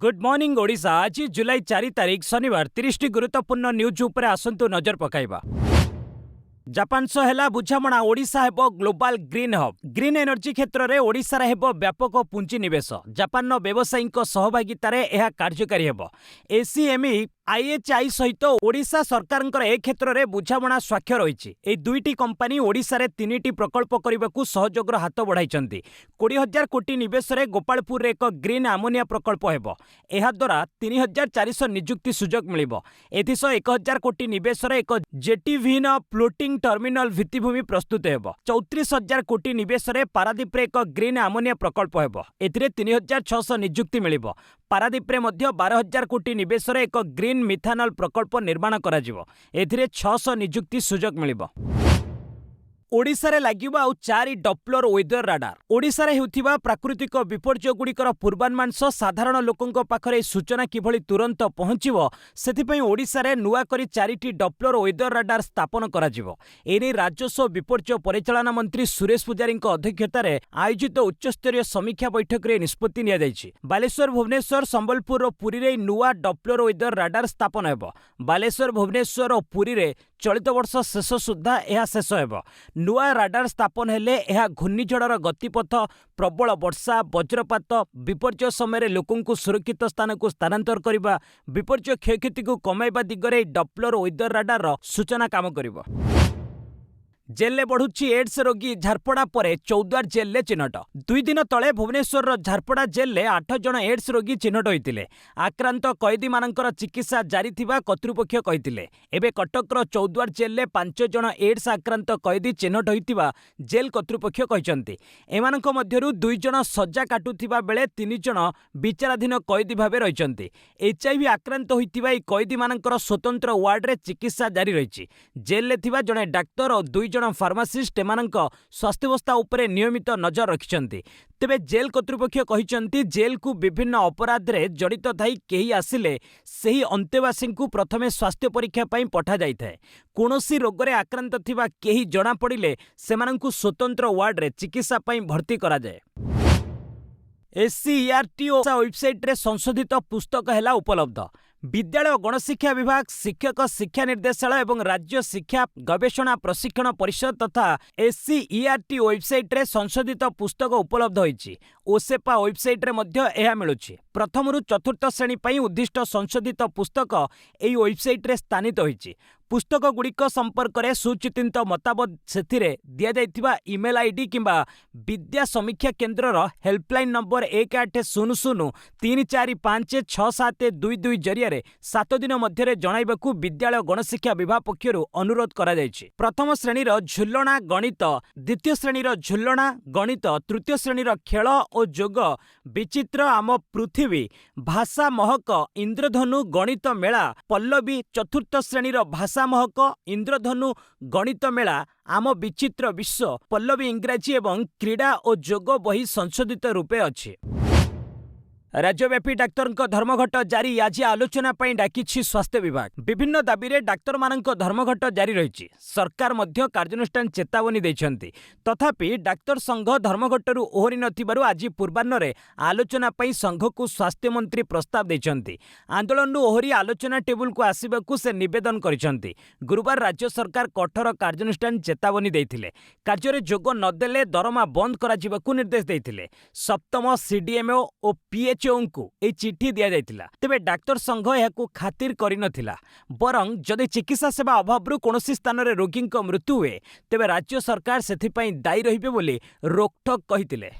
Good morning Odisha. आज जुलाई 4 तारिख शनिवार 30 गुरुत्वपूर्ण न्यूज उपरे आसंतु नजर पकाइबा। जापान सह हेला बुझामणा। ओडिशा हेबो global green hub. Green energy क्षेत्र में ओडिशा हेबो व्यापक पुंजी निवेश। जापान व्यवसायी सहभागितार यह कार्यकारी हेबो। एसीएमई आईएचआई सहित ओडिशा सरकार ए क्षेत्र में बुझामणा स्वाक्षर होईछि। ए दुईटी कंपानी ओडिशा रे तीनिटी प्रकल्प करने सहयोगर हाथ बढ़ाई 20,000 कोटी निवेश रे गोपालपुर एक ग्रीन आमोनिया प्रकल्प हेबो। एहा द्वारा 3,400 निजुक्ति सुजोग मिलिबो। एथिसह 1,000 कोटी निवेश रे एक जेटीविहीन फ्लोटिंग टर्मिनल भित्तिभूमि प्रस्तुत हेबो। 34,000 कोटी निवेश रे पारादीप रे एक ग्रीन आमोनिया प्रकल्प हेबो। एथिरे 3,600 निजुक्ति मिलिबो। पारादीप रे मध्य 12,000 कोटी निवेश रे एक ग्रीन मिथानल प्रकल्प निर्माण करा जिवो। एथिरे 600 निजुक्ति सुजोग मिलिबो। ओडिशा रे लागिबो आउ 4 डॉप्लर वेदर राडार। ओडिशा रे हेउथिबा प्राकृतिक विपर्यय गुड़िकर पूर्वानुमान साधारण लोकंक पाखरे सूचना किभଳି तुरंत पहुंचिबो सेथिपई ओडिशा रे नुआ करी 4टी डॉप्लर वेदर राडार स्थापन करा जिवो। एने राजस्व विपर्यय परिचालना मंत्री सुरेश पुजारीଙ୍କ अध्यक्षतार आयोजित उच्चस्तरीय समीक्षा बैठक रे निष्पत्ति निया जायछि। बालेश्वर भुवनेश्वर संबलपुर और पुरी रे नुआ डॉप्लर वेदर राडार स्थापन हेबो। बालेश्वर भुवनेश्वर और पुरी रे चलित वर्ष शेष सुधा यह शेष हेबो। नुआ राडार स्थापन हेले यह घूर्णिझड़र गतिपथ, प्रबल वर्षा, वज्रपात, विपर्यय समय लोकंकु सुरक्षित स्थान को स्थानांतर करने, विपर्यय क्षयक्षति को कमाइबा दिगरे डॉप्लर वेदर राडार सूचना काम करिबो। जेल बढ़ुची एड्स रोगी। झारपड़ा परे चौद्वार जेल चिन्हट। 2 दिन तले भुवनेश्वर झारपड़ा जेल 8 जन एड्स रोगी चिन्हट होइतिले। आक्रांत कैदी मानकर चिकित्सा जारी थिबा कर्तृपक्ष कहितिले। एबे कटकर चौद्वार जेल 5 जन एड्स आक्रांत कैदी चिन्हट होइतिबा जेल कर्तृपक्ष कहिसंती। एमानक मध्यरु 2 जन सजा काटुथिबा बेले 3 जन विचाराधीन कैदी भाबे रहिसंती। एचआईवी आक्रांत होइतिबा ए कैदी मानकर स्वतंत्र वार्ड रे चिकित्सा जारी रहिछि। जेल ले थिबा जने डाक्टर और 2 फार्मासिस्ट एमानक स्वास्थ्यावस्था उपरे नियमित नजर रखिछन्ति। तेबे जेल कर्तृपक्ष कहिसंती जेल को विभिन्न अपराध रे जड़ित थाई केही आसिले सेही अंतेवासी को प्रथमे स्वास्थ्य परीक्षा पई पठा जाइथाय। कोनोसी रोग रे आक्रांत थिबा केही जणा पड़िले सेमानंकु स्वतंत्र वार्ड रे चिकित्सा पई भर्ती करा जाय। एससीईआरटी वेबसाइट रे संशोधित पुस्तक हेला उपलब्ध। विद्यालय गणशिक्षा विभाग, शिक्षक शिक्षा निर्देशालय और राज्य शिक्षा गवेषणा प्रशिक्षण परिषद तथा एससीईआरटी वेबसाइट रे संशोधित पुस्तक उपलब्ध होईछि। ओसेपा वेबसाइट रे मध्य एहा मिलुछि। प्रथम रु चतुर्थ श्रेणी पई उद्दिष्ट संशोधित पुस्तक एई वेबसाइट रे स्थानित होईछि। पुस्तक गुड़िक संपर्क में सुचिंतित मतामत से दिया जाइथिबा इमेल आईडी किंबा विद्या समीक्षा केन्द्रर हेल्पलाइन नंबर 180034567222 जरिया 7 दिन मध्य जणाइबाकू विद्यालय गणशिक्षा विभाग पक्षरु अनुरोध करा जायछि। प्रथम श्रेणीर झुलणा गणित, द्वितीय श्रेणीर झुलणा गणित, तृतीय श्रेणीर खेल और जोग, विचित्र आम पृथ्वी, भाषा महक, इंद्रधनु गणित मेला, पल्लवी, चतुर्थ श्रेणीर भाषा महक, इंद्रधनु गणित मेला, आम विचित्र विश्व, पल्लवी इंग्राजी एवं क्रीड़ा और जोग बही संशोधित रूपे अछि। राज्यव्यापी डाक्तर धर्मघट जारी। आज आलोचना पई डाकिछि स्वास्थ्य विभाग। विभिन्न दाबी रे डाक्तर मानक धर्मघट जारी रहिछि। सरकार मध्य कार्यानुष्ठान चेतावनी दैछन्ति। तथापि डाक्तर संघ धर्मघटरू ओहरी नथिबारु आज पूर्वाह्न आलोचना पई संघ को स्वास्थ्य मंत्री प्रस्ताव दैछन्ति। आंदोलन ओहरी आलोचना टेबुल को आसिबाकू से निवेदन करिसन्ति। गुरुवार राज्य सरकार कठोर कार्यानुष्ठान चेतावनी दैथिले। कार्य रे जोग नदेले दरमा बंद करा जिबाकू निर्देश दैथिले। सप्तम सीडीएमओ और पीएच ए चिठी दिया जाइतिला। तेबे डाक्तर संघ याकू खातिर करि नथिला। बरं जदि चिकित्सा सेवा अभाव कौनसी स्थान रे रोगी मृत्यु हुए तेबे राज्य सरकार सेथिपई दायी रहिबे बोली रोकठोक कहितिले।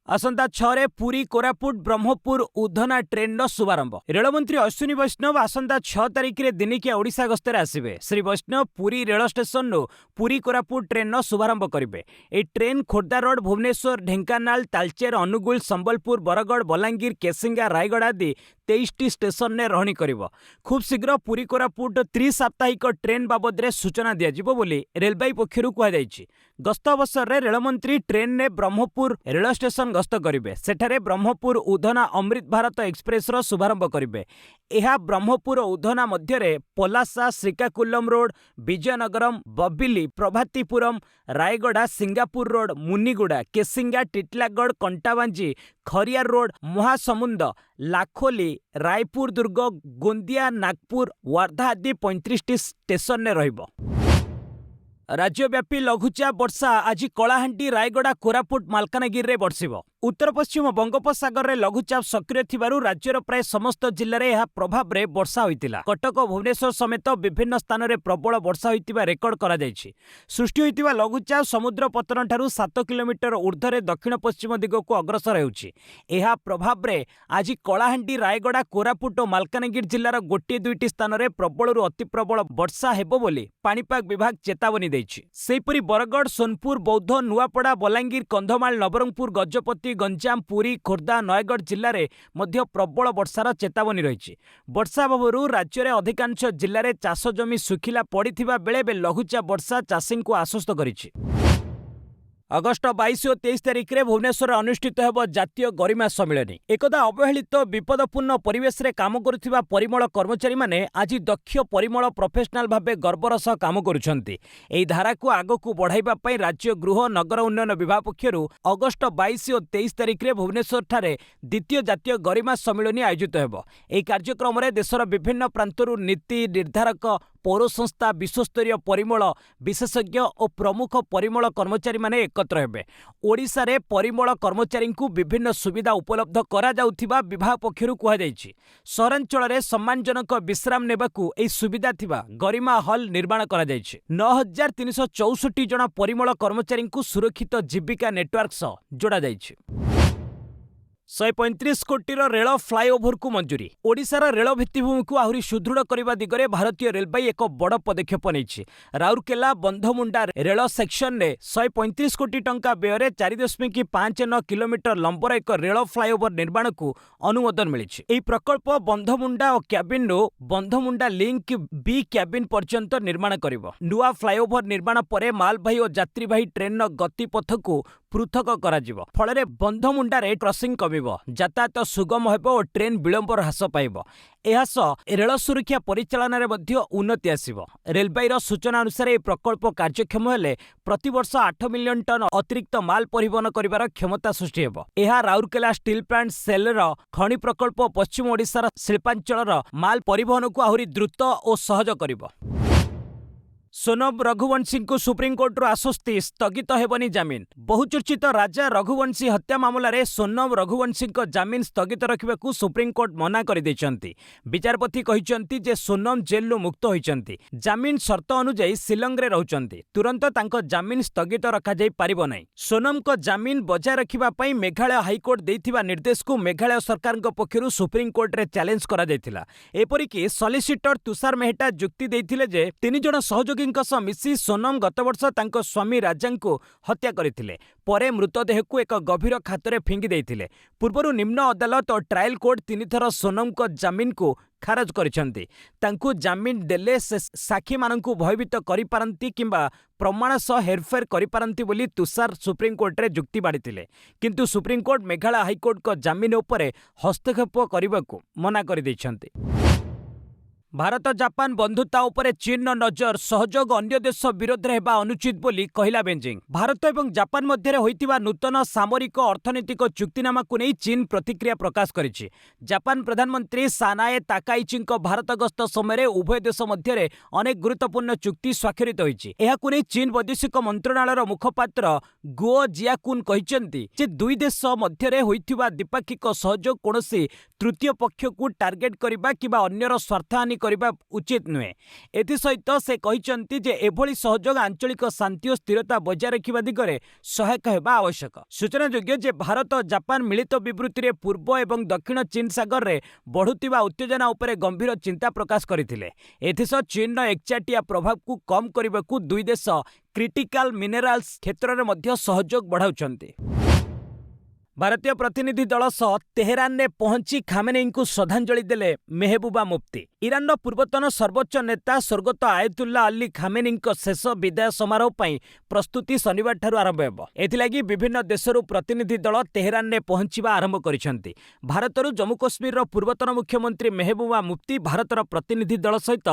आसंता 6 पुरी कोरापुट ब्रह्मपुर उधना ट्रेन शुभारंभ। रेलमंत्री अश्विनी वैष्णव आसंता 6 तारिख रे दिनिकिया ओडिशा गस्तर आसिबे। श्री वैष्णव पुरी रेल स्टेशन नो पुरी कोरापुट ट्रेन शुभारंभ करिवे। ए ट्रेन खोर्धा रोड, भुवनेश्वर, ढेंकानाल, तालचेर, अनुगुल, संबलपुर, बरगड़, बलांगीर, केसिंगा, रायगढ़ आदि 23टी स्टेशन ने रहणी करिवो। खूब शीघ्र पुरी कोरापुट त्रिसाप्ताहिक ट्रेन बाबद रे सूचना दिया जिवो बोली रेलबाई पक्षरु कहा जायछि। गस्त अवसर रेलमंत्री ट्रेन ने ब्रह्मपुर रेल स्टेशन गस्त करेंगे। सेठारे ब्रह्मपुर उधना अमृत भारत एक्सप्रेस रो शुभारंभ करेंगे। यह ब्रह्मपुर उधना मध्य Palasa, Srikakulam road, Vizianagaram, Bobbili, Parbatipuram, Rayagada, Singapur road, Muniguda, Kesinga, Titlagarh, Kantabanji, Khariar road, Mahasamund, Lakholi, Raipur Durg, Gondia, Nagpur, Wardha आदि 35 स्टेशन ने रहिबो। राज्यव्यापी लघुचाप वर्षा आज कलाहांडी, रायगड़ा, कोरापुट, मालकानगिरी रे बरसिबो। उत्तर पश्चिम बंगोपसागर रे लघुचाप सक्रिय थिबारु राज्यर प्राय समस्त जिल्ला रे एहा प्रभाव रे वर्षा होइतिला। कटक, भुवनेश्वर समेत विभिन्न स्थान रे प्रबल वर्षा होइतिबा रेकर्ड करा जायछि। सृष्टि होइतिबा लघुचाप समुद्र पतन ठारू 7 किलोमीटर ऊर्ध्वरे दक्षिण पश्चिम दिगकु अग्रसर हेउछि। एहा प्रभाव रे आज कलाहांडी, रायगड़ा, कोरापुट और मालकानगिरी जिल्लार गोटे दुईटी स्थान रे प्रबलरु अति प्रबल वर्षा हेबो बोली पाणीपाग विभाग चेतावनी दैछि। सेहिपरि बरगड़, सोनपुर, बौद्ध, नुआपड़ा, बलांगीर, कंधमाल, नवरंगपुर, गजपति, गंजाम, पुरी, खोर्धा, नयगढ़ जिल्ला रे मध्य प्रबल वर्षार चेतावनी रही। वर्षा अभावरु राज्य रे अधिकांश जिल्ला रे चाष जमी सुखिला पड़िथिबा बेले लघुचाप वर्षा चाषी को आश्वस्त करिछि। अगस्ट 22 और 23 तारिख में भुवनेश्वर अनुष्ठित होब जातीय गरिमा सम्मेलन। एकदा अवहेलित विपदपूर्ण परिवेश रे काम करुथिबा परिमल कर्मचारी माने आज दक्ष परिमल प्रोफेशनल भाबे गर्वर सह काम करुछंती। एही धारा को आगो को बढ़ाइबा पई राज्य गृह नगर उन्नयन विभाग पक्षरु अगस्ट 22 और 23 तारिख में भुवनेश्वर ठारे द्वितीय जातीय गरिमा सम्मेलन आयोजित होब। एही कार्यक्रम रे देशर विभिन्न प्रांतरु नीति निर्धारक, पौर संस्था, विश्वस्तरीय परिमल विशेषज्ञ और प्रमुख परिमल कर्मचारी माने एकत्र हेबे। ओडिशा रे परिमल कर्मचारी को विभिन्न सुविधा उपलब्ध करा जाउथिबा विभाग पक्षरु कुहा जायछि। सहरांचल रे सम्मानजनक विश्राम नेबाकू एही सुविधा थिबा गरिमा हॉल निर्माण करा जायछि। 9364 जन परिमल कर्मचारी को सुरक्षित जीविका नेटवर्क सह जोड़ा जायछि। 135 कोटी रेल फ्लाईओभर को मंजूरी। ओडिशार रेल भित्तिभूमि को आहरी सुदृढ़ करने दिगरे भारतीय रेलवे एक बड़ पदक्षेप नहीं। राउरकेला बंधमुंडा रेल सेक्शन ने 135 कोटी टंका व्यय 4.59 किलोमीटर लंबर एक रेल फ्लाईओभर निर्माण को अनुमोदन मिली। यह प्रकल्प बंधमुंडा और क्याबिन बंधमुंडा लिंक बी क्याबिन पर्यंत निर्माण करिबो। नुआ फ्लाईओभर निर्माण पर मालवाही और यात्रीवाही ट्रेन गतिपथ को पृथक कराजिबो। फଳରେ बंधमुंडारे क्रॉसिंग कमिबो, यातायात सुगम हेबो और ट्रेन विलंबर ह्रास पाइबो। एहासह रेल सुरक्षा परिचालन रे मध्य उन्नति आसिबो। रेलवे सूचना अनुसार यह प्रकल्प कार्यक्षम हेले प्रतिवर्ष 8 मिलियन टन अतिरिक्त माल परिवहन करिवार क्षमता सृष्टि हेबो। एहा राउरकेला स्टील प्लांट सेलर खनि प्रकल्प पश्चिम ओडिशार शिल्पांचलर माल परिवहन को आहुरी द्रुत और सहज करिबो। सोनम रघुवंशी को सुप्रीमकोर्ट आश्वस्ति, स्थगित हेबनी जामिन। बहुचर्चित राजा रघुवंशी हत्या मामलें सोनम रघुवंशी जामिन स्थगित रखा सुप्रीमकोर्ट मना कर विचारपति कहते जे सोनम जेलु मुक्त होती। जामिन शर्त अनुजाई शिलंग रे रहउचंती, तुरंत तांको जामिन स्थगित रखा जाई पारिबो नहीं। सोनम को जामिन बजाय रखिबा पई मेघालय हाईकोर्ट देइथिबा निर्देश को मेघालय सरकार पक्षरु सुप्रीमकोर्ट रे चैलेंज करा जायतिला। एपरिकी सॉलिसिटर तुषार मेहटा जुक्ति देइथिले जे 3 जण सहयोगी मिसी सोनम गत वर्ष तांको स्वामी राजा को हत्या करथिले। परे मृतदेह को एक गभीर खातरे फिंगी देइथिले। पूर्वरु निम्न अदालत और ट्रायल कोर्ट 3 थर सोनम को जामिन को खारज करिसेंती। तांको जामिन देले से साक्षी माननकु भयभीत करि पारंती किंबा प्रमाण सह हेरफेर करि पारंती बोली तुषार सुप्रीम कोर्ट रे जुक्ति बाड़ीथिले। किंतु सुप्रीम कोर्ट मेघालय हाईकोर्ट को जामिन उपरे हस्तक्षेप करबाकू मना करि दैछंती। भारत जापान बंधुता उपरे चीन नजर, सहयोग अन्य देश विरोध में हेबा अनुचित बोली कहला बेजिंग। भारत एवं जापान मध्य होइतिबा नूतन सामरिक अर्थनैतिक चुक्तिनामा को नहीं चीन प्रतिक्रिया प्रकाश करिछि। जापान प्रधानमंत्री सानाए ताकाइची भारत गस्त समय उभय देश मध्य अनेक गुरुत्वपूर्ण चुक्ति स्वाक्षरित होइछि। एहाकु नहीं चीन वैदेशिक मंत्रणालय मुखपात्र गुओ जियाकुन कहिसेंती जे दुई देश मध्य होइतिबा द्विपाक्षिक सहयोग कोनोसी तृतीय पक्ष को टार्गेट करबा किबा अन्यर स्वार्थहानि करबा उचित नुहे। एथिसहित से कहिसेंती जे एभली सहयोग आंचलिक शांति और स्थिरता बजाय रखिबा दिगरे सहायक हेबा आवश्यक। सूचनायोग्य जे भारत और जापान मिलित विबृति रे पूर्व एवं दक्षिण चीन सागर रे बढ़ुतिबा उत्तेजना उपरे गंभीर चिंता प्रकाश करथिले। एथिसह चीन एकचाटिया प्रभाव को कम करबाकू दुई देश क्रिटिकल मिनेराल्स क्षेत्र रे मध्य सहयोग बढ़ाउछंती। ଭାରତୀୟ ପ୍ରତିନିଧି ଦଳ ସହ ତେହେରାନରେ ପହଞ୍ଚି ଖାମେନେଇଙ୍କୁ ଶ୍ରଦ୍ଧାଞ୍ଜଳି ଦେଲେ ମେହବୁବା ମୁଫ୍ତି। ଇରାନର ପୂର୍ବତନ ସର୍ବୋଚ୍ଚ ନେତା ସ୍ୱର୍ଗତ ଆୟତୁଲ୍ଲା ଅଲ୍ଲୀ ଖାମେନେଇଙ୍କ ଶେଷ ବିଦାୟ ସମାରୋହ ପାଇଁ ପ୍ରସ୍ତୁତି ଶନିବାରଠାରୁ ଆରମ୍ଭ ହେବ। ଏଥିଲାଗି ବିଭିନ୍ନ ଦେଶରୁ ପ୍ରତିନିଧି ଦଳ ତେହେରାନରେ ପହଞ୍ଚିବା ଆରମ୍ଭ କରିଛନ୍ତି। ଭାରତରୁ ଜମ୍ମୁ କାଶ୍ମୀରର ପୂର୍ବତନ ମୁଖ୍ୟମନ୍ତ୍ରୀ ମେହବୁବା ମୁଫ୍ତି ଭାରତର ପ୍ରତିନିଧି ଦଳ ସହିତ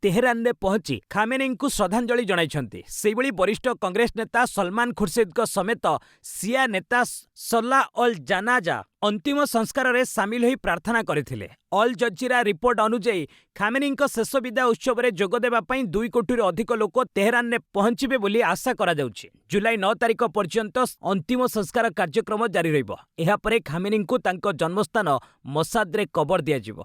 ତେହେରାନରେ ପହଞ୍ଚି ଖାମେନେଇଙ୍କୁ ଶ୍ରଦ୍ଧାଞ୍ଜଳି ଜଣାଇଛନ୍ତି। ସେହିଭଳି ବରିଷ୍ଠ କଂଗ୍ରେସ ନେତା ସଲମାନ ଖୁର୍ସିଦଙ୍କ ସମେତ ସିଆ ନେତା ସଲା ଅଲ୍ ଜାନାଜା ଅନ୍ତିମ ସଂସ୍କାରରେ ସାମିଲ ହୋଇ ପ୍ରାର୍ଥନା କରିଥିଲେ। ଅଲ୍ ଜଜିରା ରିପୋର୍ଟ ଅନୁଯାୟୀ ଖାମେନେଇଙ୍କ ଶେଷ ବିଦାୟ ଉତ୍ସବରେ ଯୋଗଦେବା ପାଇଁ 2 କୋଟିରୁ ଅଧିକ ଲୋକ ତେହେରାନରେ ପହଞ୍ଚିବେ ବୋଲି ଆଶା କରାଯାଉଛି। ଜୁଲାଇ 9 ତାରିଖ ପର୍ଯ୍ୟନ୍ତ ଅନ୍ତିମ ସଂସ୍କାର କାର୍ଯ୍ୟକ୍ରମ ଜାରି ରହିବ। ଏହାପରେ ଖାମେନେଇଙ୍କୁ ତାଙ୍କ ଜନ୍ମସ୍ଥାନ ମସାଦରେ କବର ଦିଆଯିବ।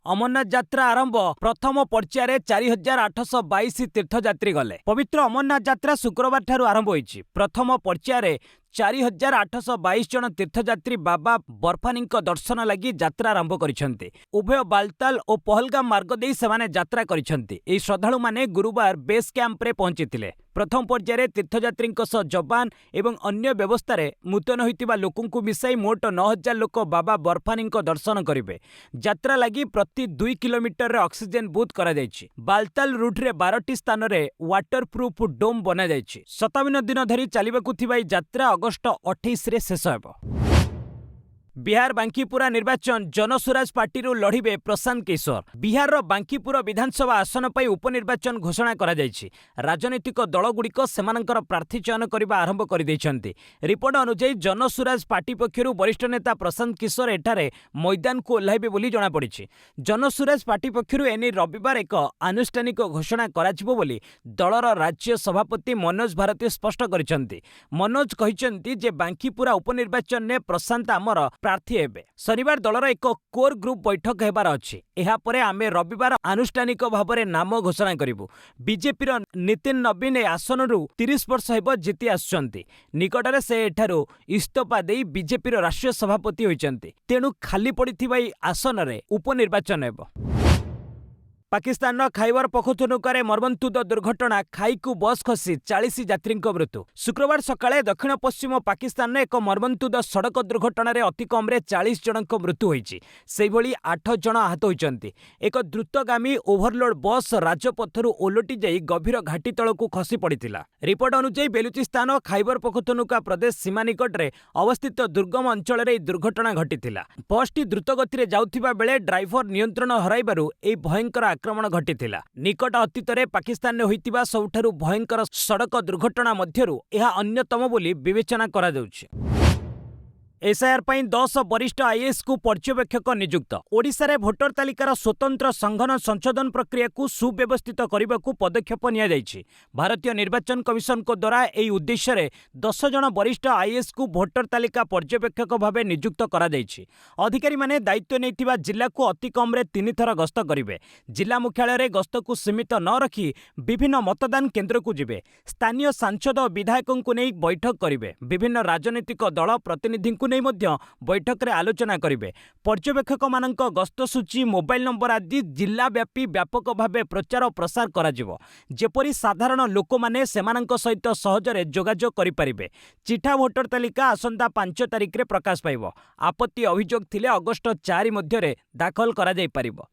ଅମରନାଥ ଯାତ୍ରା ଆରମ୍ଭ। ପ୍ରଥମ ପର୍ଯ୍ୟାୟରେ 4822 ତୀର୍ଥଯାତ୍ରୀ ଗଲେ। ପବିତ୍ର ଅମରନାଥ ଯାତ୍ରା ଶୁକ୍ରବାରଠାରୁ ଆରମ୍ଭ ହୋଇଛି। ପ୍ରଥମ ପର୍ଯ୍ୟାୟରେ 4822 ଜଣ ତୀର୍ଥଯାତ୍ରୀ ବାବା ବର୍ଫାନିଙ୍କ ଦର୍ଶନ ଲାଗି ଯାତ୍ରା ଆରମ୍ଭ କରିଛନ୍ତି। ଉଭୟ ବାଲତାଲ ଓ ପହଲଗାମ ମାର୍ଗ ଦେଇ ସେମାନେ ଯାତ୍ରା କରିଛନ୍ତି। ଏହି ଶ୍ରଦ୍ଧାଳୁମାନେ ଗୁରୁବାର ବେସ୍ କ୍ୟାମ୍ପରେ ପହଞ୍ଚିଥିଲେ। ପ୍ରଥମ ପର୍ଯ୍ୟାୟରେ ତୀର୍ଥଯାତ୍ରୀଙ୍କ ସହ ଯବାନ ଏବଂ ଅନ୍ୟ ବ୍ୟବସ୍ଥାରେ ମୁତୟନ ହୋଇଥିବା ଲୋକଙ୍କୁ ମିଶାଇ ମୋଟ 9000 ଲୋକ ବାବା ବର୍ଫାନିଙ୍କ ଦର୍ଶନ କରିବେ। ଯାତ୍ରା ଲାଗି ପ୍ରତି 2 କିଲୋମିଟରରେ ଅକ୍ସିଜେନ ବୁଥ୍ କରାଯାଇଛି। ବାଲତାଲ ରୁଟ୍ରେ 12ଟି ସ୍ଥାନରେ ୱାଟରପ୍ରୁଫ୍ ଡୋମ୍ ବନାଯାଇଛି। 57 ଦିନ ଧରି ଚାଲିବାକୁ ଥିବା ଏହି ଯାତ୍ରା ଅଗଷ୍ଟ 28ରେ ଶେଷ ହେବ। ବିହାର ବାଙ୍କିପୁରା ନିର୍ବାଚନ ଜନସୁରାଜ ପାର୍ଟିରୁ ଲଢ଼ିବେ ପ୍ରଶାନ୍ତ କିଶୋର। ବିହାରର ବାଙ୍କିପୁର ବିଧାନସଭା ଆସନ ପାଇଁ ଉପନିର୍ବାଚନ ଘୋଷଣା କରାଯାଇଛି। ରାଜନୈତିକ ଦଳଗୁଡ଼ିକ ସେମାନଙ୍କର ପ୍ରାର୍ଥୀ ଚୟନ କରିବା ଆରମ୍ଭ କରିଦେଇଛନ୍ତି। ରିପୋର୍ଟ ଅନୁଯାୟୀ ଜନସୁରାଜ ପାର୍ଟି ପକ୍ଷରୁ ବରିଷ୍ଠ ନେତା ପ୍ରଶାନ୍ତ କିଶୋର ଏଠାରେ ମଇଦାନକୁ ଓହ୍ଲାଇବେ ବୋଲି ଜଣାପଡ଼ିଛି। ଜନସୁରାଜ ପାର୍ଟି ପକ୍ଷରୁ ଏନେଇ ରବିବାର ଏକ ଆନୁଷ୍ଠାନିକ ଘୋଷଣା କରାଯିବ ବୋଲି ଦଳର ରାଜ୍ୟ ସଭାପତି ମନୋଜ ଭାରତୀ ସ୍ପଷ୍ଟ କରିଛନ୍ତି। ମନୋଜ କହିଛନ୍ତି ଯେ ବାଙ୍କିପୁରା ଉପନିର୍ବାଚନରେ ପ୍ରଶାନ୍ତ ଆମର ପ୍ରାର୍ଥୀ ହେବେ। ଶନିବାର ଦଳର ଏକ କୋର୍ ଗ୍ରୁପ୍ ବୈଠକ ହେବାର ଅଛି। ଏହାପରେ ଆମେ ରବିବାର ଆନୁଷ୍ଠାନିକ ଭାବରେ ନାମ ଘୋଷଣା କରିବୁ। ବିଜେପିର ନିତିନ ନବୀନ ଏ ଆସନରୁ 30 ବର୍ଷ ହେବ ଜିତି ଆସୁଛନ୍ତି। ନିକଟରେ ସେ ଏଠାରୁ ଇସ୍ତଫା ଦେଇ ବିଜେପିର ରାଷ୍ଟ୍ରୀୟ ସଭାପତି ହୋଇଛନ୍ତି। ତେଣୁ ଖାଲି ପଡ଼ିଥିବା ଏହି ଆସନରେ ଉପନିର୍ବାଚନ ହେବ। ପାକିସ୍ତାନର ଖାଇବର ପଖତୁନଖାରେ ମର୍ମନ୍ତୁଦ ଦୁର୍ଘଟଣା। ଖାଇକୁ ବସ୍ ଖସି 40 ଯାତ୍ରୀଙ୍କ ମୃତ୍ୟୁ। ଶୁକ୍ରବାର ସକାଳେ ଦକ୍ଷିଣ ପଶ୍ଚିମ ପାକିସ୍ତାନରେ ଏକ ମର୍ମନ୍ତୁଦ ସଡ଼କ ଦୁର୍ଘଟଣାରେ ଅତି କମ୍ରେ 40 ଜଣଙ୍କ ମୃତ୍ୟୁ ହୋଇଛି। ସେହିଭଳି 8 ଜଣ ଆହତ ହୋଇଛନ୍ତି। ଏକ ଦ୍ରୁତଗାମୀ ଓଭରଲୋଡ୍ ବସ୍ ରାଜପଥରୁ ଓଲଟି ଯାଇ ଗଭୀର ଘାଟି ତଳକୁ ଖସି ପଡ଼ିଥିଲା। ରିପୋର୍ଟ ଅନୁଯାୟୀ ବେଲୁଚିସ୍ତାନ ଓ ଖାଇବର ପଖତୁନଖା ପ୍ରଦେଶ ସୀମା ନିକଟରେ ଅବସ୍ଥିତ ଦୁର୍ଗମ ଅଞ୍ଚଳରେ ଏହି ଦୁର୍ଘଟଣା ଘଟିଥିଲା। ବସ୍ଟି ଦ୍ରୁତଗତିରେ ଯାଉଥିବା ବେଳେ ଡ୍ରାଇଭର ନିୟନ୍ତ୍ରଣ ହରାଇବାରୁ ଏହି ଭୟଙ୍କର ଆକ୍ରମଣ ଘଟିଥିଲା। ନିକଟ ଅତୀତରେ ପାକିସ୍ତାନରେ ହୋଇଥିବା ସବୁଠାରୁ ଭୟଙ୍କର ସଡ଼କ ଦୁର୍ଘଟଣା ମଧ୍ୟରୁ ଏହା ଅନ୍ୟତମ ବୋଲି ବିବେଚନା କରାଯାଉଛି। एसआईआर ପାଇଁ 10 वरिष्ठ आईएएस को पर्यवेक्षक नियुक्त। ओडिशा रे भोटर तालिकार स्वतंत्र संघन संशोधन प्रक्रिया को सुव्यवस्थित करने को पदक्षेप निया जायछि। भारतीय निर्वाचन कमिशन को द्वारा एही उद्देश्य रे 10 जन वरिष्ठ आईएएस को भोटर तालिका पर्यवेक्षक भाव नियुक्त करा जायछि। अधिकारी माने दायित्व नैथिबा जिला को अति कम रे 3 थर गस्त करिवे। जिला मुख्यालय रे गस्त को सीमित न रखी विभिन्न मतदान केन्द्र को जिवे। स्थानीय सांसद और विधायकों को नहीं बैठक करिवे। विभिन्न राजनीतिक दल प्रतिनिधि को नहीं मध्य बैठक रे आलोचना करिवे। पर्यवेक्षक मानक गस्त सूची मोबाइल नंबर आदि जिला व्यापी व्यापक भावे प्रचार और प्रसार कराजिवो। जेपरि साधारण लोक माने सेमानक सहित सहजरे जोगाजोग करि परिबे। चिठा भोटर तालिका आसंता 5 तारिख रे प्रकाश पाइबो। आपत्ति अभियोग थिले अगस्त 4 मध्यरे दाखल करा जाय परिबो।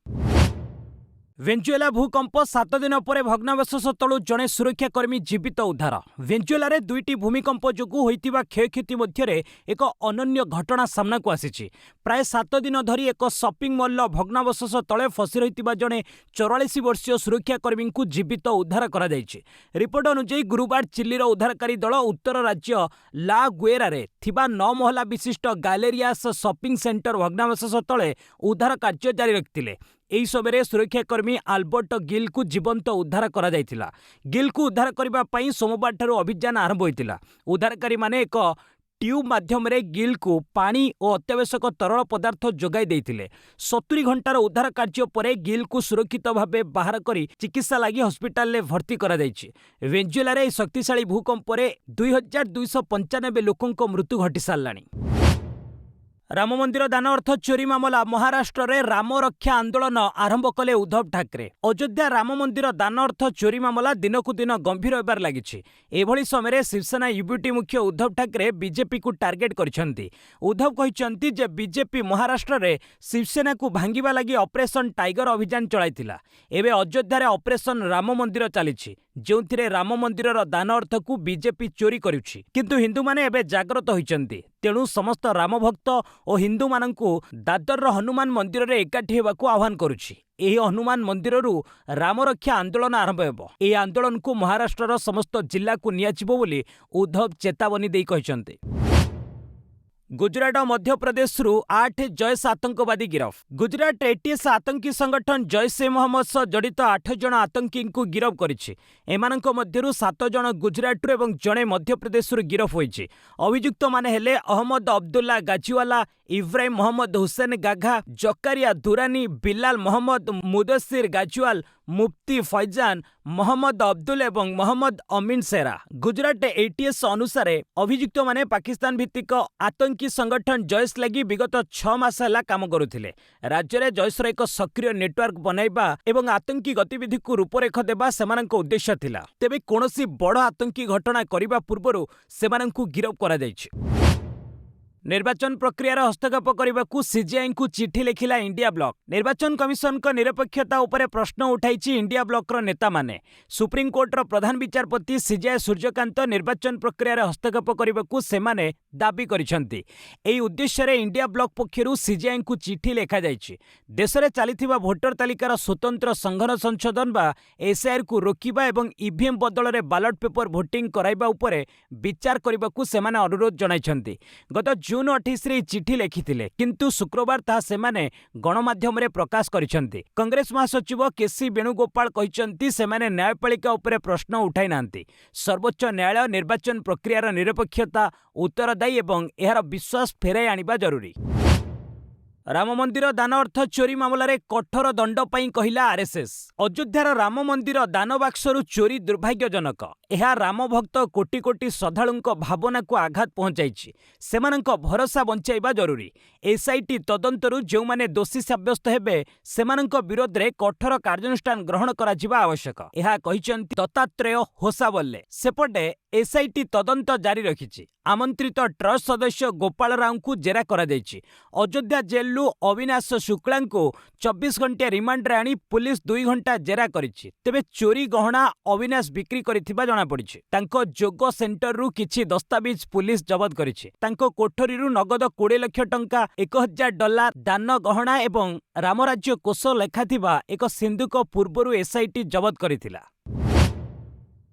वेनेजुएला भूकंप 7 दिन पर भग्नावशेष तलु जड़े सुरक्षाकर्मी जीवित उद्धार। वेनेजुएला रे 2टी भूमिकंप जोगु होइतिबा क्षयक्षति मध्यरे एक अनन्य घटना सामना को आसीछि। प्राय 7 दिन धरी एक शॉपिंग मॉल भग्नावशेष तले फसी रहितिबा जड़े 44 वर्षीय सुरक्षाकर्मी को जीवित उद्धार करा जायछि। रिपोर्ट अनुसार गुरुवार चिल्लीर उद्धारकारी दल उत्तर राज्य ला गुएरा रे थिबा 9 महला विशिष्ट गैलेरियास शॉपिंग सेंटर भग्नावशेष तले उद्धार कार्य जारी रखिथिले। एही समय सुरक्षाकर्मी आल्बर्ट गिल को जीवंत उद्धार करा जायतिला। गिल को उद्धार करबा पई सोमवार ठारू अभियान आरंभ होइतिला। उद्धारकारी माने एक ट्यूब माध्यम रे गिल को पानी और अत्यावश्यक तरल पदार्थ जोगाई देइतिले। 70 घंटार उद्धार कार्य परे गिल को सुरक्षित भावे बाहर करी चिकित्सा लागि हॉस्पिटल ले भर्ती करा जायछि। वेनेजुएला रे शक्तिशाली भूकंप रे 2295 लोकंक मृत्यु घटी सारलाणी। राम मंदिर दान अर्थ चोरी मामला महाराष्ट्र रे राम रक्षा आंदोलन आरंभ कले उद्धव ठाकरे। अयोध्या राम मंदिर दान अर्थ चोरी मामला दिनकु दिन गंभीर होबार लागिछि। एभली समय शिवसेना यूबीटी मुख्य उद्धव ठाकरे बीजेपी को टार्गेट करिसेंती। उद्धव कहिसेंती जे बीजेपी महाराष्ट्र रे शिवसेना को भांगिबा लागि ऑपरेशन टाइगर अभियान चलाइतिला। एबे अयोध्या रे ऑपरेशन राम मंदिर चलिछि, जोंथिरे राम मंदिरर दान अर्थ को बीजेपी चोरी करुछि। किंतु हिंदू माने एबे जागृत होइचंती। तेणु समस्त राम भक्त और हिंदू मानंकु दादर हनुमान मंदिर रे एकाठी हेबाकू आह्वान करुछि। एही हनुमान मंदिररू राम रक्षा आंदोलन आरंभ हेबो। एही आंदोलन को महाराष्ट्रर समस्त जिल्ला को नियाजिबो बोली उद्धव चेतावनी देई कहिसंती। गुजरात मध्य प्रदेश 8 जैश आतंकवादी गिरफ। गुजरात एटीएस आतंकी संगठन जैश ए मोहम्मद सह जड़ित 8 जन आतंकी को गिरफ करिछि। एमानंक मध्यरु 7 जन गुजरात एवं जणे मध्य प्रदेश गिरफ होइछि। अभियुक्त माने हेले अहमद अब्दुल्ला गाजीवाला, इब्राहिम मोहम्मद हुसैन गाघा, जकारिया दुरानी, बिलाल मोहम्मद मुदस्सिर गाजीवाल, मुफ्ती फैजान, मोहम्मद अब्दुल एवं मोहम्मद अमीन सेरा। गुजरात एटीएस अनुसार अभियुक्त माने पाकिस्तान भित्तिक आतंकी संगठन जैश लगी विगत 6 मास है काम करुथिले। राज्य में जैशर एक सक्रिय नेटवर्क बनैबा एवं आतंकी गतिविधि को रूपरेख देबा सेमानक उद्देश्य थिला। तेबे कोनोसी बड़ आतंकी घटना करिबा पूर्वरु सेमानकु गिरफ करा जायछि। निर्वाचन प्रक्रियार हस्तक्षेप करने सीजेआई को चिठी लिखिला इंडिया ब्लॉक। निर्वाचन कमिशन का निरपेक्षता उपरे प्रश्न उठाई इंडिया ब्लॉक नेता माने। सुप्रीमकोर्टर प्रधान विचारपति सीजेआई सूर्यकांत निर्वाचन प्रक्रियार हस्तक्षेप करने सेमाने दाबी करिसेंती। एही उद्देश्य रे इंडिया ब्लॉक पक्षरु सीजेआई को चिठी लिखा जायछि। देश में चलिथिबा भोटर तालिकार स्वतंत्र संघन संशोधन बा एसआईआर को रोकिबा एवं ईवीएम बदल रे बैलेट पेपर भोटिंग कराइबा उपरे विचार करबाकू सेमाने अनुरोध जणाइछंती। गत जून 28 चिठी लिखिथिले, किंतु शुक्रवार ताहा सेमाने गणमाध्यम रे प्रकाश करिसेंती। कांग्रेस महासचिव केसी वेणुगोपाल कहिसेंती सेमाने न्यायपालिका उपरे प्रश्न उठाई नांती। सर्वोच्च न्यायालय निर्वाचन प्रक्रियार निरपेक्षता, उत्तरदायी एवं एहार विश्वास फेराई आनिबा जरूरी। राम मंदिर दान अर्थ चोरी मामला रे कठोर दंड पई कहिला आरएसएस। अयोध्यार राम मंदिर दान बाक्सरू चोरी दुर्भाग्यजनक। यह राम भक्त कोटी कोटी श्रद्धालुंक भावना को आघात पहुंचाइछि। सेमानंक भरोसा बंचाइबा जरूरी। एसआईटी तदंतरू जो माने दोषी साब्यस्त हेबे सेमानंक विरोध रे कठोर कार्यानुष्ठान ग्रहण करा जिबा आवश्यक। यह कहिसेंती दत्तात्रेय होसाबल्ले। सेपटे एसआईटी तदंत जारी रखिछि। आमंत्रित ट्रस्ट सदस्य गोपाल राव को जेरा करा जायछि। अयोध्या जेलु अविनाश शुक्ला को 24 घंटे रिमांड रे आनी पुलिस 2 घंटा जेरा करिछि। तेबे चोरी गहना अविनाश बिक्री करिथिबा जणा पड़िछि। तांको जोग सेंटर रु किछि दस्तावेज पुलिस जबत करिछि। तांको कोठरी रु नगद 20 लाख टंका, $1000 दान गहना एवं रामराज्य कोष लेखाथिबा एक सिंधुक पूर्वरु एसआईटी जबत करिथिला।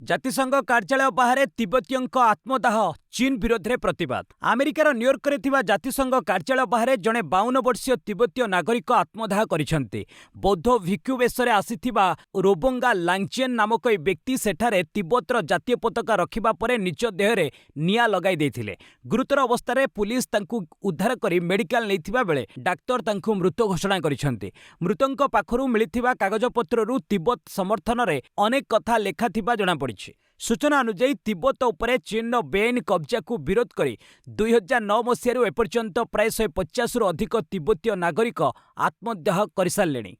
जातिसंघ कार्यालय बाहर तिब्बतीयों आत्मदाह, चीन विरोध में प्रतिवाद। अमेरिकार न्यूयॉर्क रे थिबा जातिसंघ कार्यालय बाहर जड़े 52 वर्षीय तिब्बतीय नागरिक आत्मदाह करिसेंती। बौद्ध भिक्षु बेशरे आसीथिबा रोबोंगा लांगचेन नामक एक व्यक्ति सेठारे तिब्बतर जातीय पताका रखिबा परे निज देहरे निया लगाई देथिले। गुरुतर अवस्था पुलिस तांकु उद्धार करी मेडिकल नैथिबा बेले डाक्तर तांकु मृत घोषणा करिसेंती। मृतंक पाखरु मिलिथिबा कागजपत्ररु तिब्बत समर्थन रे अनेक कथा लेखाथिबा जणा पड़िछि। सूचना अनुसार तिब्बत उपरे चीन बेआईन कब्जा को विरोध करी 2009 मसीह एपर्यंत प्राय 150 रु अधिक तिब्बतीय नागरिक आत्मदाह करसारे।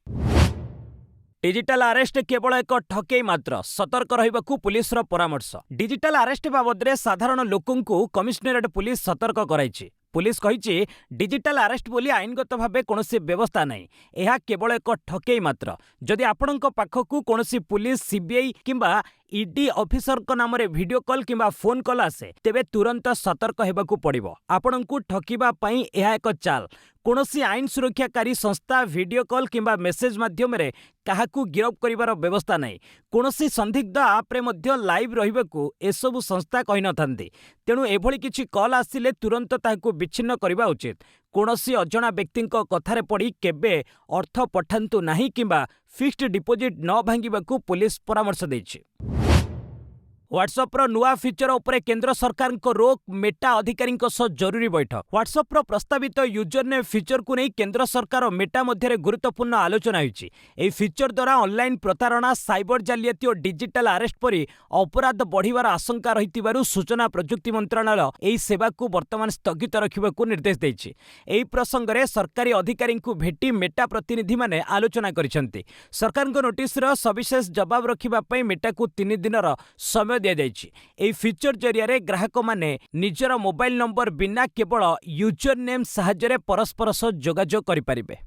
डिजिटल अरेस्ट केवल एक ठकेई मात्र, सतर्क रहिबाकू पुलिस परामर्श। डिजिटल अरेस्ट बाबद में साधारण लोकंकु कमिशनरेट पुलिस सतर्क कराइछि। पुलिस कहिछि डिजिटल अरेस्ट बोली आईनगत भावे कोनोसी व्यवस्था नहीं, यह केवल एक ठकेई मात्र। जदि आपणक पाखकू कोनोसी पुलिस, सीबीआई किंबा ईडी ऑफिसर को नाम रे वीडियो कॉल किंबा फोन कॉल आसे तेबे तुरंत सतर्क हेबाकू पड़िबो। आपणकू ठकिबा पई यह एक चाल। कोनोसी आईन सुरक्षाकारी संस्था वीडियो कॉल किंबा मेसेज माध्यम रे काहाकू गिरफ करिवार व्यवस्था नहीं। कोनोसी संदिग्ध आप रे मध्य लाइव रहिबाकू एसबु संस्था कहि नथांती। तेणु एभली किछि कॉल आसिले तुरंत ताहाकू विच्छिन्न करिबा उचित। कोनोसी अजणा व्यक्तिंक कथारे पड़ी केबे अर्थ पठांतु नाही किंबा फिक्स्ड डिपोजिट न भांगिबाकू पुलिस परामर्श दैछि। WhatsApp नुआ फीचर उपरे केंद्र सरकार को रोक मेटा अधिकारी जरूरी बैठक WhatsApp प्रस्तावित यूजर नेम फीचर को नहीं केंद्र सरकार और मेटा मध्य गुरुत्वपूर्ण आलोचना होई फीचर द्वारा ऑनलाइन प्रतारणा साइबर जालियाती और डिजिटल अरेस्ट परी अपराध बढ़िवार आशंका रही सूचना प्रजुक्ति मंत्रालय यह सेवा को वर्तमान स्थगित रखा निर्देश देछि। एही प्रसंग में सरकारी अधिकारी भेटी मेटा प्रतिनिधि माने आलोचना करिसेंति। सरकार नोटिस सविशेष जवाब रखा मेटा को 3 दिनर समय दि जाइछि। एही फीचर जरिया ग्राहक माने निजर मोबाइल नंबर बिना केवल यूजर नेम सहायता परस्पर सह जोगाजोग करिपारिबे।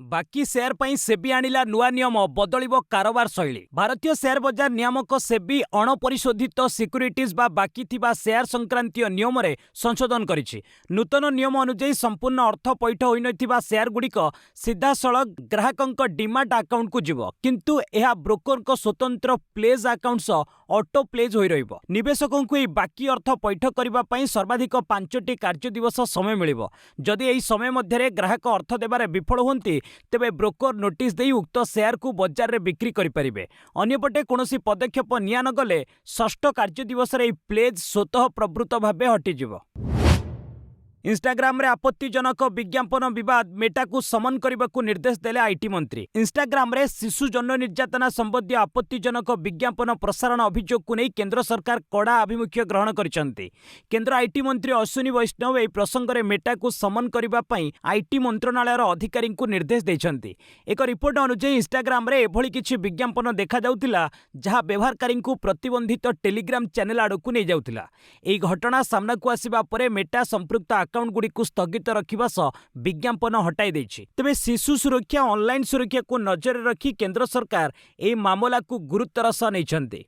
बाकी शेयर पई सेबी आनिला नुआ नियम बदलिबो कारोबार शैली। भारतीय शेयर बाजार नियामक सेबी अणपरिशोधित सिक्युरिटीज बा बाकी थिबा शेयर संक्रांतीय नियम रे संशोधन करिछि। नूतन नियम अनुसार संपूर्ण अर्थ पैठ होई नथिबा शेयर गुडिक सीधा सळग ग्राहकक डिमाट अकाउंट को जिवो किंतु एहा ब्रोकर को स्वतंत्र प्लेज अकाउंट सह ऑटो प्लेज होई रहिबो। निवेशकों को बाकी अर्थ पैठ करिबा पई सर्वाधिक 5टी कार्य दिवस समय मिलिबो। जदि एही समय मध्यरे ग्राहक अर्थ देबारे विफल होंती तेबे ब्रोकर नोटिस देई उक्त शेयर को बाजार में बिक्री करिपारिबे। अन्यपटे कौनसी पदक्षेप निया न गले 6ठ कार्य दिवस रे प्लेज स्वतः प्रवृत्त भावे हटिजिवो। इंस्टाग्राम रे आपत्तिजनक विज्ञापन विवाद मेटा को समन करने को निर्देश देले आईटी मंत्री। इंस्टाग्राम रे शिशु जन्म निर्यातना संबंधी आपत्तिजनक विज्ञापन प्रसारण अभियोग को नहीं केंद्र सरकार कड़ा आभिमुख्य ग्रहण करिसेंति। केंद्र आईटी मंत्री अश्विनी वैष्णव एही प्रसंग में मेटा को समन करने पई आईटी मंत्रणालय अधिकारी को निर्देश देइछंति। एक रिपोर्ट अनुसार इंस्टाग्राम रे एभली किछि विज्ञापन देखा जाउतिला जहां व्यवहारकारी को प्रतिबंधित टेलीग्राम चैनल आड़ को नहीं जाउतिला। एही घटना सामना को आसिबा परे मेटा संपृक्त अकाउंट गुडी को स्थगित रखिबा सह विज्ञापन हटाई देछि। तबे शिशु सुरक्षा ऑनलाइन सुरक्षा को नजर रखी केंद्र सरकार एही मामला को गुरुत्वर सह नैछन्ति।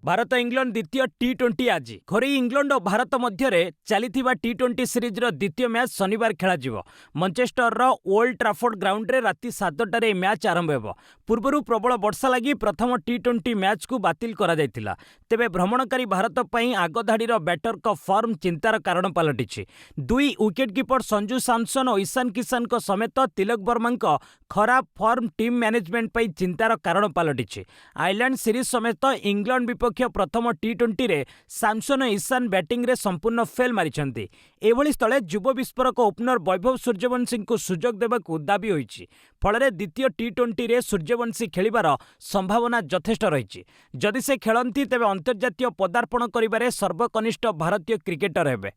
भारत इंग्लैंड द्वितीय टी20 आज घरे इंग्लैंड और भारत मध्य चली टी20 सीरीज द्वितीय मैच शनिवार खेल मंचेस्टर ओल्ड ट्राफोर्ड ग्राउंड रे राति 7टार मैच आरंभ हो। पूर्व प्रबल वर्षा लगी प्रथम टी20 मैच को बातिल करा जायतिला। तेबे भ्रमणकारी भारत पई आगधाड़ी बैटर का फॉर्म चिंतार कारण पलटिछि। 2 विकेटकीपर संजू सैमसन और ईशान किशन समेत तिलक वर्मा खराब फॉर्म टीम मैनेजमेंट पई चिंतार कारण पलटिछि। आयरलैंड सीरीज समेत इंग्लैंड विपक्ष प्रथम टी20 रे सैमसन और ईशान बैटिंग रे संपूर्ण फेल मारिछन्ति। एभली स्थले युव विस्फोरक ओपनर वैभव सूर्यवंशी को सुजोग देबाकू दाबी होईछि। फଳରେ द्वितीय टी20 रे सूर्यवंशी खेलिबार संभावना यथेष्ट रहिछि। जदि से खेलंती तेबे अंतर्जातीय पदार्पण करिबारे सर्वकनिष्ठ भारतीय क्रिकेटर हेबे।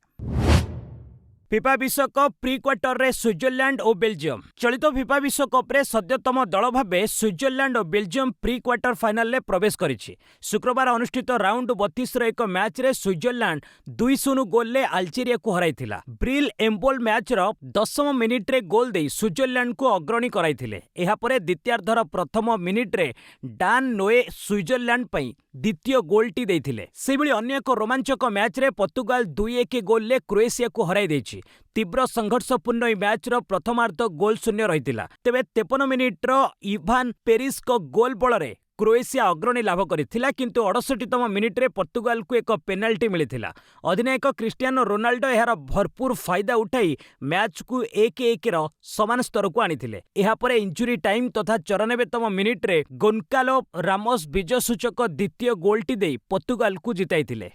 फिफा विश्वकप प्री क्वार्टर रे स्विट्जरलैंड और बेल्जियम। चलित फिफा विश्वकप रे सद्यतम दल भावे स्विट्जरलैंड और बेल्जियम प्री क्वार्टर फाइनल रे प्रवेश करिछि। शुक्रवार अनुष्ठित राउंड 32 रे एक मैच रे स्विट्जरलैंड 2-0 गोल ले अल्जेरिया को हराइथिला। ब्रिल एम्बोल मैच रो 10 मिनिट रे गोल दे स्विट्जरलैंड को अग्रणी कराइथिले। एहा परे द्वितीयार्धर प्रथम मिनिट रे डान नोए स्विट्जरलैंड पई द्वितीय गोलटी देइथिले। सेबळी अन्य एक रोमांचक मैच रे पोर्तुगाल 2-1 गोल ले क्रोएशिया को हराई देछि। तीव्र संघर्षपूर्ण मैच रो प्रथमार्ध गोल शून्य रहितिला। तेबे 53 मिनिट रो इभान पेरिस को गोल बल रे क्रोएशिया अग्रणी लाभ करिथिला किंतु 68तम मिनिट रे पोर्तुगाल को एक पेनाल्टी मिलिथिला। अधिनायक क्रिस्टियानो रोनाल्डो एहार भरपूर फायदा उठाई मैच को 1-1 रो समान स्तर को आनिथिले। एहा परे इंजुरी टाइम तथा 94तम मिनिट रे गोन्कालो रामोस विजय सूचक द्वितीय गोलटी दे पोर्तुगाल को जिताइथिले।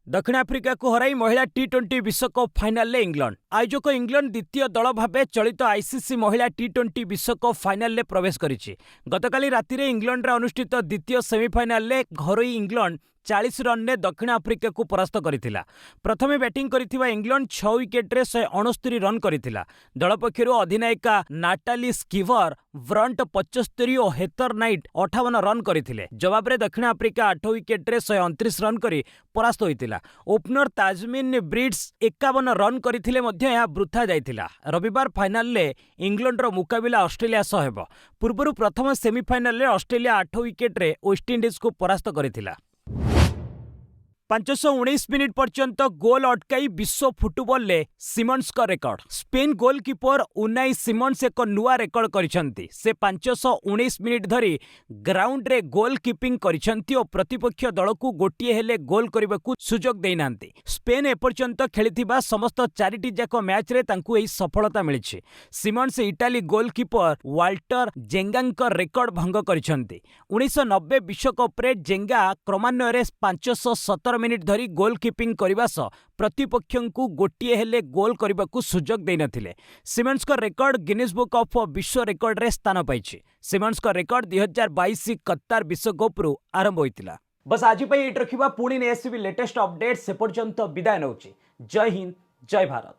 दक्षिण आफ्रिका को हराई महिला टी20 विश्वकप फाइनाल ले इंग्लैंड। आयोजक इंग्लैंड द्वितीय दल भावे चलित आईसीसी महिला टी20 विश्वकप फाइनाल ले प्रवेश करिछि। गतकाली राति रे इंग्लैंड रे अनुष्ठित द्वितीय सेमीफाइनाल ले घरोई इंग्लैंड 40 रन ने दक्षिण आफ्रिका को परास्त करिथिला। प्रथमे बैटिंग करिथिबा इंग्लैंड 6 विकेट रे 169 रन करिथिला। दल पक्षरु अधिनायिका नाटाली स्कीवर व्रंट 75 और हेथर नाइट 58 रन करिथिले। जवाब रे दक्षिण आफ्रिका 8 विकेट रे 129 रन करी परास्त होइतिला। ओपनर ताजमिन ब्रिड्स 51 रन करिथिले मध्ये यह वृथा जाइतिला। रविवार फाइनाल ले इंग्लैंड रो मुकाबिला ऑस्ट्रेलिया सह हेबो। पूर्वरु प्रथम सेमीफाइनाल ले ऑस्ट्रेलिया 8 विकेट रे वेस्ट इंडीज को परास्त करिथिला। 519 मिनिट पर्यंत गोल अटकाई विश्व फुटबॉल ले सिमन्स का record. Spain goalkeeper Unai Simmons एक नुआ रेकर्ड करिसंती। से 519 मिनिट धरी ग्राउंड रे गोल कीपिंग करिसंती और प्रतिपक्ष दल को गोटिए हेले गोल करबाकू सुजोग देइनांती। स्पेन एपर्यंत खेलिथिबा समस्त 4टी जाक मैच रे तांकू एही सफलता मिलिछि। सिमन्स इटाली गोलकीपर वाल्टर जेंगांकर रेकर्ड भंग करिसंती। 1990 विश्वकप रे जेंगा क्रमान्वय रे 517 मिनिट धरी गोल कीपिंग करबा सह प्रतिपक्षंकु गोटिए हेले गोल करबाकू सुजोग देइ नथिले। सिमन्स का रेकर्ड गिनीज बुक ऑफ विश्व रेकर्ड रे स्थान पाइछि। सिमन्स का रेकर्ड 2022 कतार विश्वकप रु आरंभ होइतिला। बस आज पई एट रखिबा पुणी ने एसबी लेटेस्ट अपडेट से पर्यंत विदाय नउछि। जय हिंद जय भारत।